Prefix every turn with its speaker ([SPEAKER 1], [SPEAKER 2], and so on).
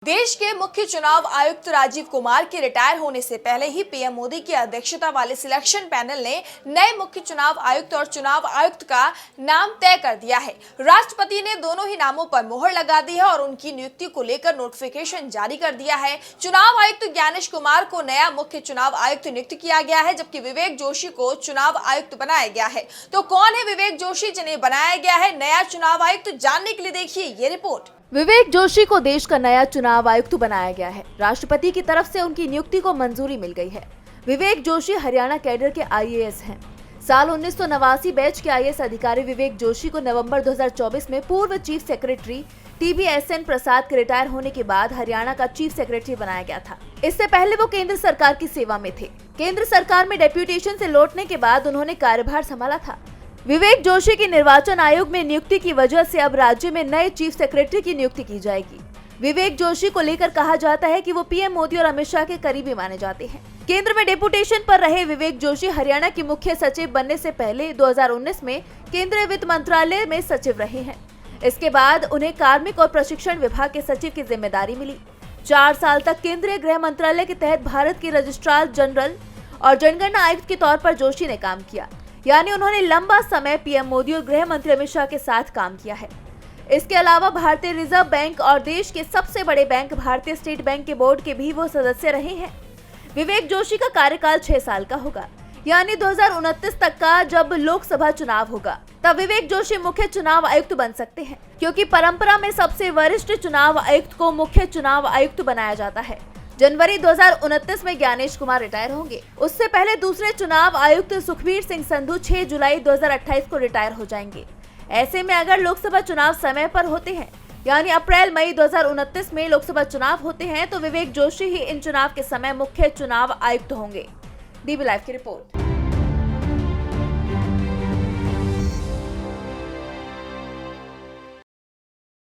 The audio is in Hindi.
[SPEAKER 1] देश के मुख्य चुनाव आयुक्त राजीव कुमार के रिटायर होने से पहले ही पीएम मोदी की अध्यक्षता वाले सिलेक्शन पैनल ने नए मुख्य चुनाव आयुक्त और चुनाव आयुक्त का नाम तय कर दिया है। राष्ट्रपति ने दोनों ही नामों पर मोहर लगा दी है और उनकी नियुक्ति को लेकर नोटिफिकेशन जारी कर दिया है। चुनाव आयुक्त ज्ञानेश कुमार को नया मुख्य चुनाव आयुक्त नियुक्त किया गया है, जबकि विवेक जोशी को चुनाव आयुक्त बनाया गया है। तो कौन है विवेक जोशी जिन्हें बनाया गया है नया चुनाव आयुक्त, जानने के लिए देखिए ये रिपोर्ट।
[SPEAKER 2] विवेक जोशी को देश का नया चुनाव आयुक्त बनाया गया है। राष्ट्रपति की तरफ से उनकी नियुक्ति को मंजूरी मिल गई है। विवेक जोशी हरियाणा कैडर के आईएएस हैं। साल 1989 बैच के आईएएस अधिकारी विवेक जोशी को नवंबर 2024 में पूर्व चीफ सेक्रेटरी TVSN प्रसाद के रिटायर होने के बाद हरियाणा का चीफ सेक्रेटरी बनाया गया था। इससे पहले वो केंद्र सरकार की सेवा में थे। केंद्र सरकार में डेप्यूटेशन से लौटने के बाद उन्होंने कार्यभार संभाला था। विवेक जोशी की निर्वाचन आयोग में नियुक्ति की वजह से अब राज्य में नए चीफ सेक्रेटरी की नियुक्ति की जाएगी। विवेक जोशी को लेकर कहा जाता है कि वो पीएम मोदी और अमित शाह के करीबी माने जाते हैं। केंद्र में डेपुटेशन पर रहे विवेक जोशी हरियाणा की मुख्य सचिव बनने से पहले 2019 में केंद्रीय वित्त मंत्रालय में सचिव रहे हैं। इसके बाद उन्हें कार्मिक और प्रशिक्षण विभाग के सचिव की जिम्मेदारी मिली। 4 साल तक केंद्रीय गृह मंत्रालय के तहत भारत के रजिस्ट्रार जनरल और जनगणना आयुक्त के तौर पर जोशी ने काम किया, यानी उन्होंने लंबा समय पीएम मोदी और गृह मंत्री अमित शाह के साथ काम किया है। इसके अलावा भारतीय रिजर्व बैंक और देश के सबसे बड़े बैंक भारतीय स्टेट बैंक के बोर्ड के भी वो सदस्य रहे हैं। विवेक जोशी का कार्यकाल 6 साल का होगा, यानी 2029 तक का। जब लोकसभा चुनाव होगा तब विवेक जोशी मुख्य चुनाव आयुक्त बन सकते हैं, क्योंकि परंपरा में सबसे वरिष्ठ चुनाव आयुक्त को मुख्य चुनाव आयुक्त बनाया जाता है। जनवरी 2029 में ज्ञानेश कुमार रिटायर होंगे। उससे पहले दूसरे चुनाव आयुक्त सुखबीर सिंह संधू 6 जुलाई 2028 को रिटायर हो जाएंगे। ऐसे में अगर लोकसभा चुनाव समय पर होते हैं, यानी अप्रैल मई 2029 में लोकसभा चुनाव होते हैं, तो विवेक जोशी ही इन चुनाव के समय मुख्य चुनाव आयुक्त होंगे। DB लाइव की रिपोर्ट।